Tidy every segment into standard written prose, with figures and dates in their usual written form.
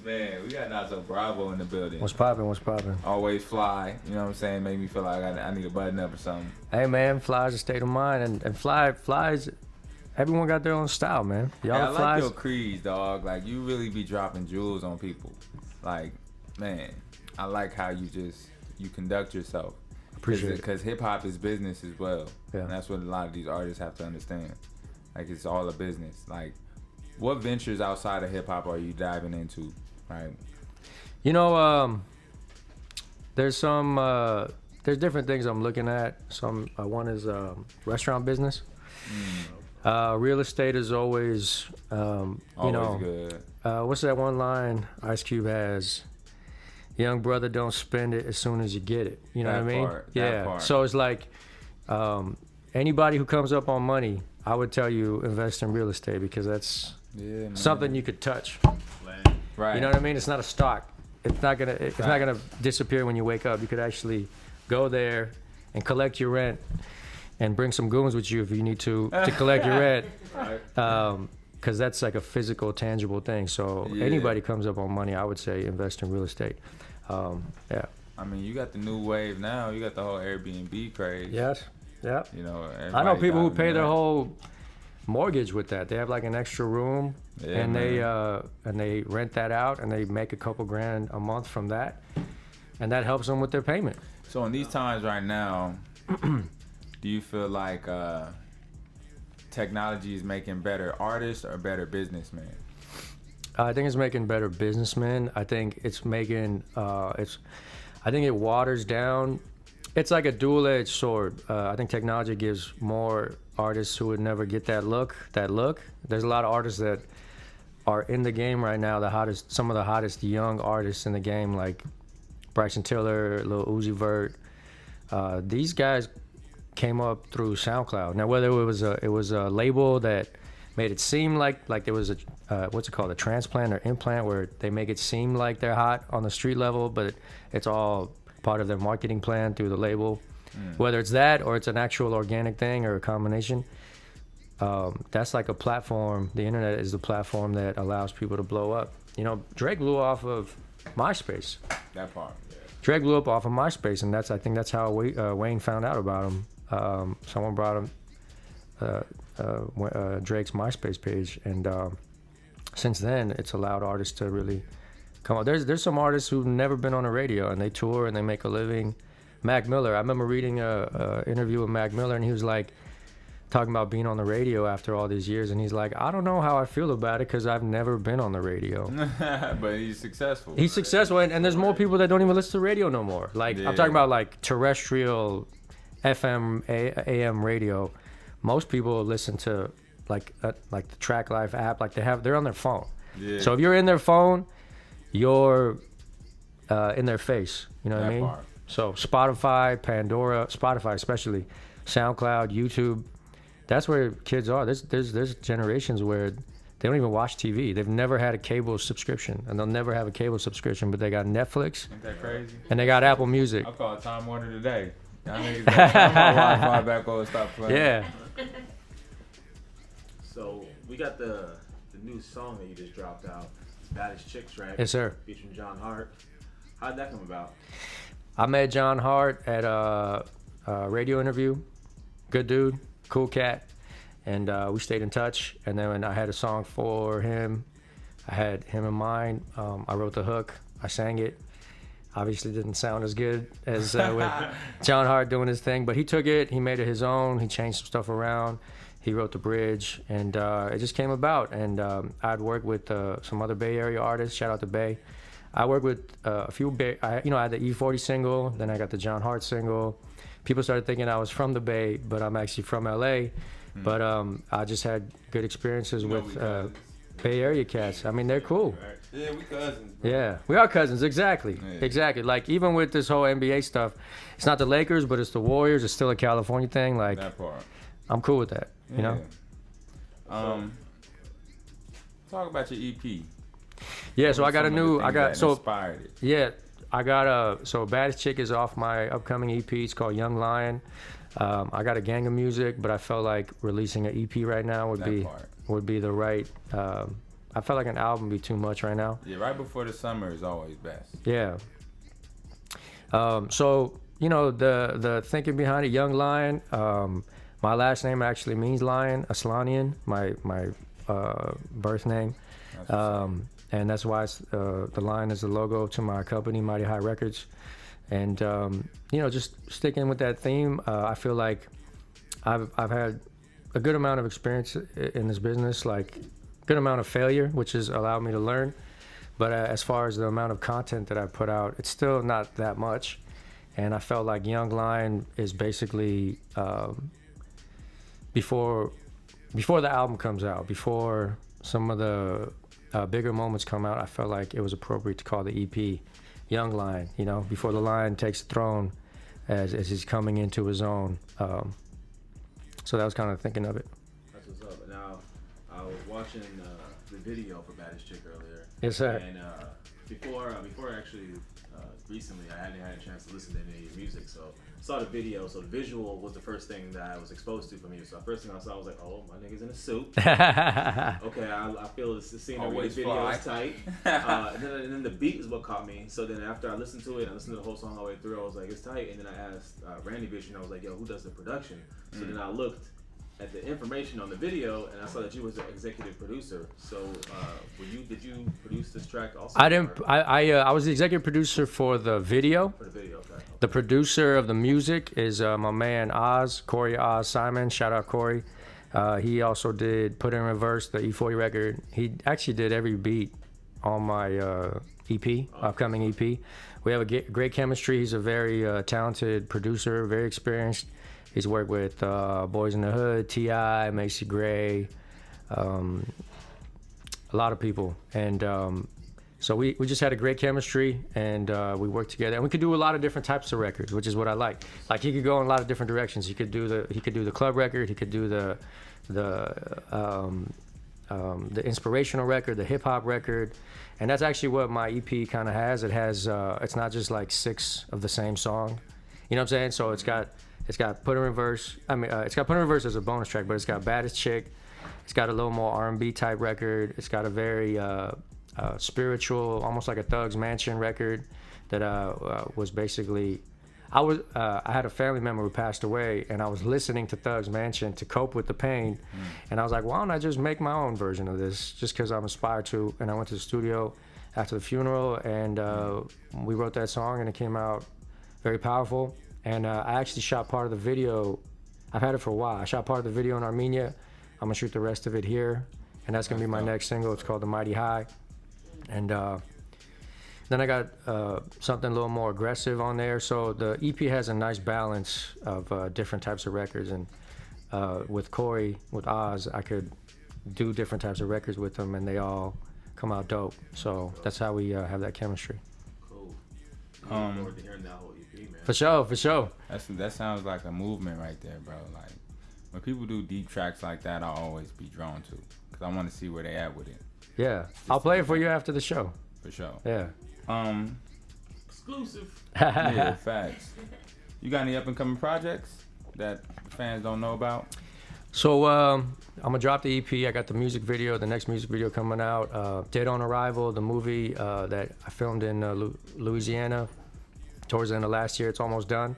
Man, we got Nazo Bravo in the building. What's poppin'? What's poppin'? Always fly, you know what I'm saying? Make me feel like I need a button up or something. Hey man, fly's a state of mind, and flies. Everyone got their own style, man. Y'all Yeah, I flies. like your creeds, dog. Like, you really be dropping jewels on people. Like, man, I like how you conduct yourself. Appreciate it. Because hip-hop is business as well. Yeah. And that's what a lot of these artists have to understand. Like, it's all a business. Like, what ventures outside of hip-hop are you diving into, right? You know, there's different things I'm looking at. One is restaurant business. Real estate is always, Good. What's that one line Ice Cube has? Young brother, don't spend it as soon as you get it. You know what I mean? That part. So it's like anybody who comes up on money, I would tell you invest in real estate because that's something you could touch. Right. You know what I mean? It's not a stock. It's not gonna disappear when you wake up. You could actually go there and collect your rent and bring some goons with you if you need to collect your rent. Right. Because that's like a physical, tangible thing. So anybody comes up on money, I would say invest in real estate. Yeah. I mean, you got the new wave now. You got the whole Airbnb craze. Yes. Yeah. You know, I know people who pay their that. whole mortgage with that. They have like an extra room, and they rent that out, and they make a couple grand a month from that, and that helps them with their payment. So in these times right now, do you feel like technology is making better artists or better businessmen? I think it's making better businessmen. I think it's making I think it waters down. It's like a dual-edged sword. I think technology gives more artists who would never get that look. There's a lot of artists that are in the game right now. Some of the hottest young artists in the game, like Bryson Tiller, Lil Uzi Vert. These guys came up through SoundCloud. Now, whether it was a label that made it seem like there was a transplant or implant, where they make it seem like they're hot on the street level, but it's all part of their marketing plan through the label. Whether it's that or it's an actual organic thing or a combination, that's like a platform. The internet is the platform that allows people to blow up. You know, Drake blew off of MySpace. That part. Yeah. Drake blew up off of MySpace, and I think that's how Wayne found out about him. Someone brought him Drake's MySpace page, and since then it's allowed artists to really come out. There's some artists who've never been on the radio, and they tour and they make a living. Mac Miller, I remember reading a interview with Mac Miller, and he was like talking about being on the radio after all these years, and he's like, I don't know how I feel about it because I've never been on the radio. But he's successful. He's successful, and there's more people that don't even listen to radio no more. Like I'm talking about like terrestrial FM, AM radio. Most people listen to like the Track Life app. Like they're on their phone. Yeah. So if you're in their phone, you're in their face. You know what I mean? Part. So Spotify, Pandora, Spotify especially, SoundCloud, YouTube. That's where kids are. There's generations where they don't even watch TV. They've never had a cable subscription, and they'll never have a cable subscription. But they got Netflix. Ain't that crazy? And they got Apple Music. I called Time Warner today. Y'all niggas got my Wi-Fi back on and stop playing. Yeah. So we got the new song that you just dropped out, Baddest Chicks, right? Yes, sir. Featuring John Hart. How'd that come about? I met John Hart at a radio interview. Good dude, cool cat, and we stayed in touch. And then when I had a song for him, I had him in mind. I wrote the hook, I sang it. Obviously didn't sound as good as with John Hart doing his thing, but he took it, he made it his own, he changed some stuff around, he wrote the bridge, and it just came about. And I'd worked with some other Bay Area artists, shout out to Bay. I worked with a few I had the E40 single, then I got the John Hart single. People started thinking I was from the Bay, but I'm actually from LA. But I just had good experiences with Bay Area cats. I mean, they're cool. Yeah, we cousins, bro. Yeah, we are cousins, exactly. Yeah. Exactly. Like, even with this whole NBA stuff, it's not the Lakers, but it's the Warriors. It's still a California thing. Like, that part. I'm cool with that, you know? Talk about your EP. Yeah, so I got inspired it. Yeah, I got so Baddest Chick is off my upcoming EP. It's called Young Lion. I got a gang of music, but I felt like releasing an EP right now would be the right. I felt like an album would be too much right now. Yeah, right before the summer is always best. Yeah. So you know the thinking behind it, Young Lion. My last name actually means lion, Aslanian. My birth name. And that's why the lion is the logo to my company, Mighty High Records. And you know, just sticking with that theme, I feel like I've had a good amount of experience in this business, like good amount of failure, which has allowed me to learn. But as far as the amount of content that I put out, it's still not that much. And I felt like Young Lion is basically before the album comes out, before some of the bigger moments come out, I felt like it was appropriate to call the EP Young Lion, you know, before the lion takes the throne as he's coming into his own. So that was kind of thinking of it. That's what's up. Now, I was watching the video for Baddest Chick earlier. Yes, sir. And before actually, recently, I hadn't had a chance to listen to any of your music, so I saw the video. So the visual was the first thing that I was exposed to from you. So the first thing I saw was like, oh, my nigga's in a suit. Okay, I feel the scenery, the video is tight. And then the beat is what caught me. So then after I listened to it, I listened to the whole song all the way through, I was like, it's tight. And then I asked Randy Vision, I was like, yo, who does the production? So then I looked at the information on the video, and I saw that you was the executive producer. So, did you produce this track also? I didn't. I was the executive producer for the video. For the video, okay. The producer of the music is my man Corey Oz Simon. Shout out Corey. He also did Put in Reverse, the E40 record. He actually did every beat on my EP, upcoming EP. We have a great chemistry. He's a very talented producer, very experienced. He's worked with Boys in the Hood, T.I., Macy Gray, a lot of people. And so we just had a great chemistry, and we worked together. And we could do a lot of different types of records, which is what I like. Like, he could go in a lot of different directions. He could do the club record. He could do the inspirational record, the hip hop record. And that's actually what my EP kind of has. It has it's not just like 6 of the same song. You know what I'm saying? So it's got Put in Reverse. It's got Put in Reverse as a bonus track, but it's got Baddest Chick. It's got a little more R&B type record. It's got a very spiritual, almost like a Thug's Mansion record that was basically. I had a family member who passed away, and I was listening to Thug's Mansion to cope with the pain. And I was like, why don't I just make my own version of this, just because I'm inspired to. And I went to the studio after the funeral, and we wrote that song, and it came out very powerful. And I actually shot part of the video. I've had it for a while. I shot part of the video in Armenia. I'm gonna shoot the rest of it here, and that's gonna be my next single. It's called The Mighty High. And then I got something a little more aggressive on there. So the EP has a nice balance of different types of records. And with Corey, with Oz, I could do different types of records with them, and they all come out dope. So that's how we have that chemistry. Cool. Looking forward to hearing that whole EP, man. For sure. That sounds like a movement right there, bro. Like, when people do deep tracks like that, I'll always be drawn to, because I want to see where they at with it. Yeah, I'll play it for you after the show. For sure. Yeah. Exclusive. Yeah, facts. You got any up and coming projects that the fans don't know about? So I'm gonna drop the EP. I got the music video, the next music video coming out. Dead on Arrival, the movie that I filmed in Louisiana towards the end of last year. It's almost done.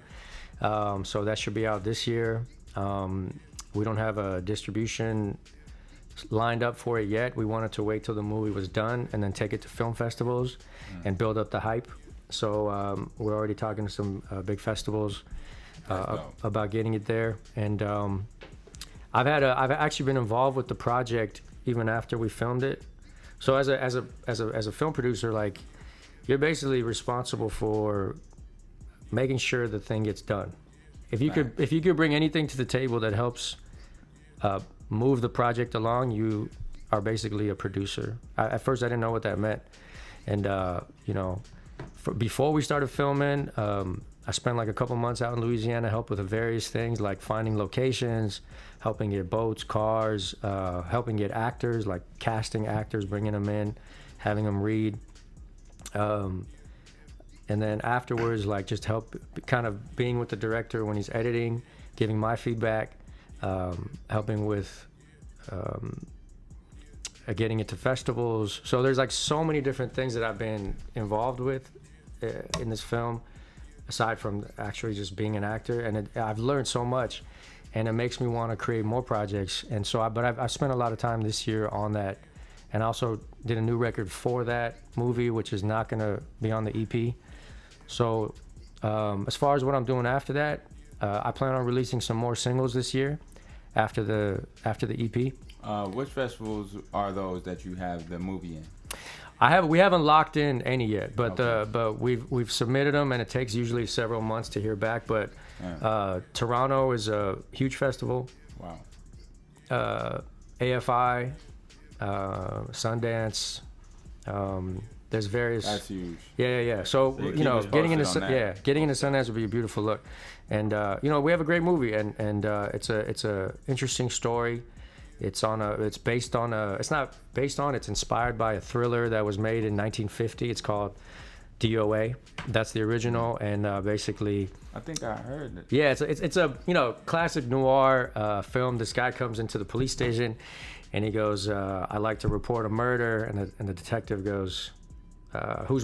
So that should be out this year. We don't have a distribution lined up for it yet. We wanted to wait till the movie was done and then take it to film festivals and build up the hype. So we're already talking to some big festivals about getting it there. And I've actually been involved with the project even after we filmed it. So as a film producer, like, you're basically responsible for making sure the thing gets done. If you could bring anything to the table that helps move the project along, you are basically a producer. At first, I didn't know what that meant, and before we started filming, I spent like a couple months out in Louisiana, helped with various things like finding locations, helping get boats, cars, helping get actors, like casting actors, bringing them in, having them read. And then afterwards, like, just help kind of being with the director when he's editing, giving my feedback, helping with getting into festivals. So there's like so many different things that I've been involved with in this film, aside from actually just being an actor. And I've learned so much, and it makes me want to create more projects. And so, I've spent a lot of time this year on that, and I also did a new record for that movie, which is not going to be on the EP. So as far as what I'm doing after that, I plan on releasing some more singles this year after the EP. Which festivals are those that you have the movie in? We haven't locked in any yet, but Okay. but we've submitted them, and it takes usually several months to hear back. But Toronto is a huge festival. Wow. AFI, Sundance. There's various. That's huge. Yeah. So keep you know, us getting into posted on that. getting into Sundance would be a beautiful look, and you know, we have a great movie, and it's a interesting story. It's inspired by a thriller that was made in 1950. It's called DOA. That's the original, and basically, I think I heard it. yeah, it's a you know, classic noir film. This guy comes into the police station, and he goes, "I like to report a murder," and the detective goes, "Who's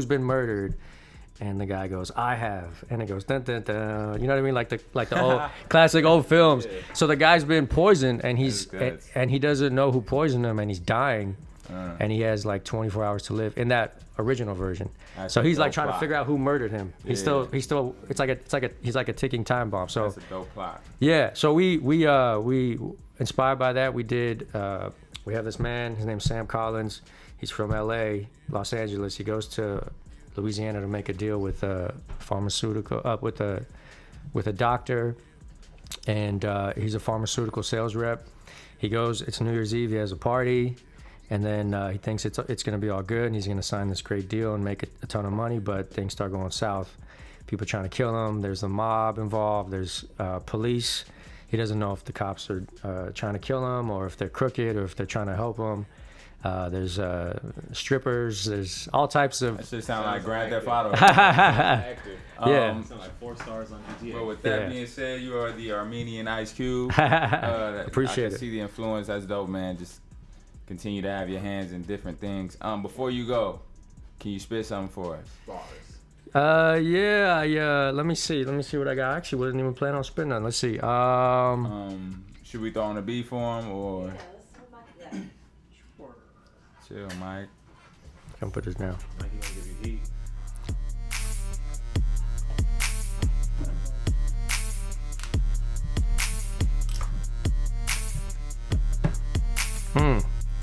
been murdered?" And the guy goes, "I have," and it goes, dun dun dun. You know what I mean? Like the old classic old films. Yeah. So the guy's been poisoned, and That's and he doesn't know who poisoned him, and he's dying, and he has like 24 hours to live in that original version. That's So a he's like dope trying to plot. figure out who murdered him. He's still he's like a ticking time bomb. So That's a dope plot. yeah, so we inspired by that. We did. We have this man. His name's Sam Collins. He's from L.A., Los Angeles. He goes to Louisiana to make a deal with a pharmaceutical with a doctor, and he's a pharmaceutical sales rep. He goes. It's New Year's Eve. He has a party, and then he thinks it's going to be all good, and he's going to sign this great deal and make a ton of money. But things start going south. People trying to kill him. There's the mob involved. There's police. He doesn't know if the cops are trying to kill him or if they're crooked or if they're trying to help him. There's strippers. There's all types of. That shit sound like Grand Theft Auto. Actor. Yeah. Sound like 4 stars on GTA. But with that Yeah. being said, you are the Armenian Ice Cube. Appreciate I can it. see the influence. That's dope, man. Just continue to have your hands in different things. Before you go, can you spit something for us? Bars. Yeah. Let me see what I got. I actually wasn't even planning on spitting on. Let's see. Should we throw on a beat for him or chill, Mike? Come put this down. Like he gonna give you heat.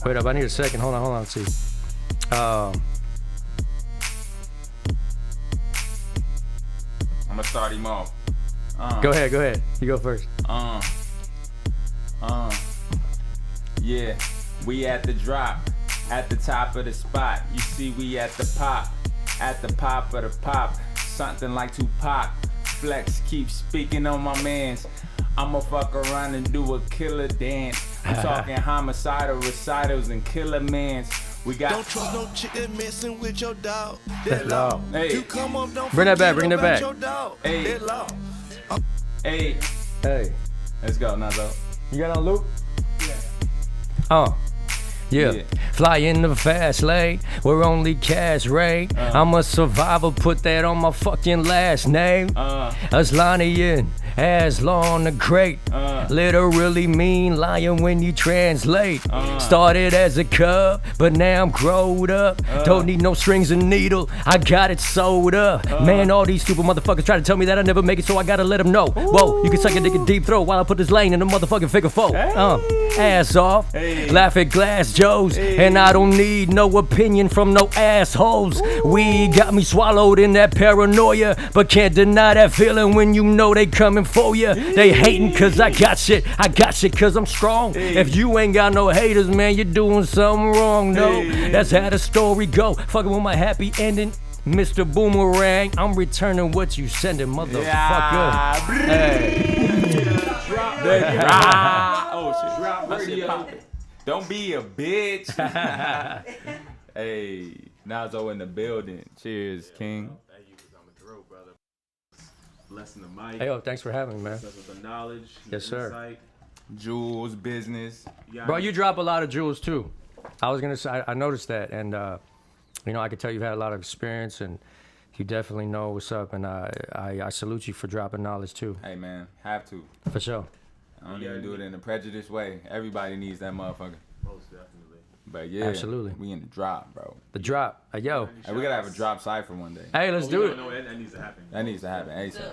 Wait up. I need a second. Hold on. Let's see. I'm gonna start him off. Go ahead. You go first. Yeah, we at the drop, at the top of the spot. You see, we at the pop of the pop. Something like Tupac. Flex keeps speaking on my mans. I'ma fuck around and do a killer dance. I'm talking homicidal recitals and killer mans. We got. Don't trust no chick that messing with your dog. That's law. Hey, You come up, don't Bring that back, forget bring that about back. your dog. Hey. That law. hey, Hey, let's go, Nazo. you got on loop? Yeah. Yeah. Fly in the fast lane, where only cash reign. I'm a survivor, put that on my fucking last name. Aslanian, Aslan the Great. Literally mean lion when you translate. Started as a cub, but now I'm growed up. Don't need no strings and needle, I got it sewed up. Man, all these stupid motherfuckers try to tell me that I never make it, so I gotta let them know. Whoa, you can suck a dick a deep throat while I put this lane in the motherfucking figure four. Ass off, laugh at glass Joes, and I don't need no opinion from no assholes. We got me swallowed in that paranoia, but can't deny that feeling when you know they coming for you. They hating cause I got shit cause I'm strong. If you ain't got no haters, man, you're doing something wrong, no. That's how the story go, fucking with my happy ending. Mr. Boomerang, I'm returning what you sending, motherfucker. Hey. Oh shit! Drop my shit poppin'. Don't be a bitch. Hey, Nazo in the building. Cheers, King. Thank you for coming through, brother. Blessing the mic. Hey, yo, thanks for having me, man. Bless us with the knowledge. Yes, the sir. insight. Jules business. Yeah, Bro, you drop a lot of jewels too. I was gonna say I noticed that, and you know, I could tell you've had a lot of experience, and you definitely know what's up. And I salute you for dropping knowledge too. Hey man, have to. For sure. I don't even do it in a prejudiced way. Everybody needs that motherfucker. Most definitely. But yeah, Absolutely. we in the drop, bro. The drop. Yo. Hey, we gotta have a drop cipher one day. Hey, let's do it. No, that needs to happen. That needs to happen ASAP.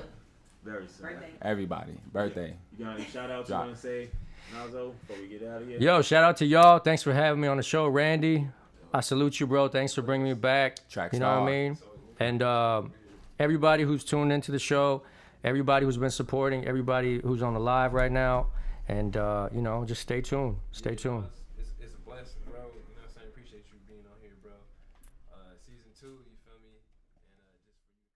Very soon. Everybody, birthday. You got any shout outs you Drop. want to say, Nazo, before we get out of here? Yo, shout out to y'all. Thanks for having me on the show, Randy. I salute you, bro. Thanks for bringing me back. Track You know what I star. mean? And everybody who's tuned into the show, everybody who's been supporting, everybody who's on the live right now, and you know, just stay tuned. Stay tuned.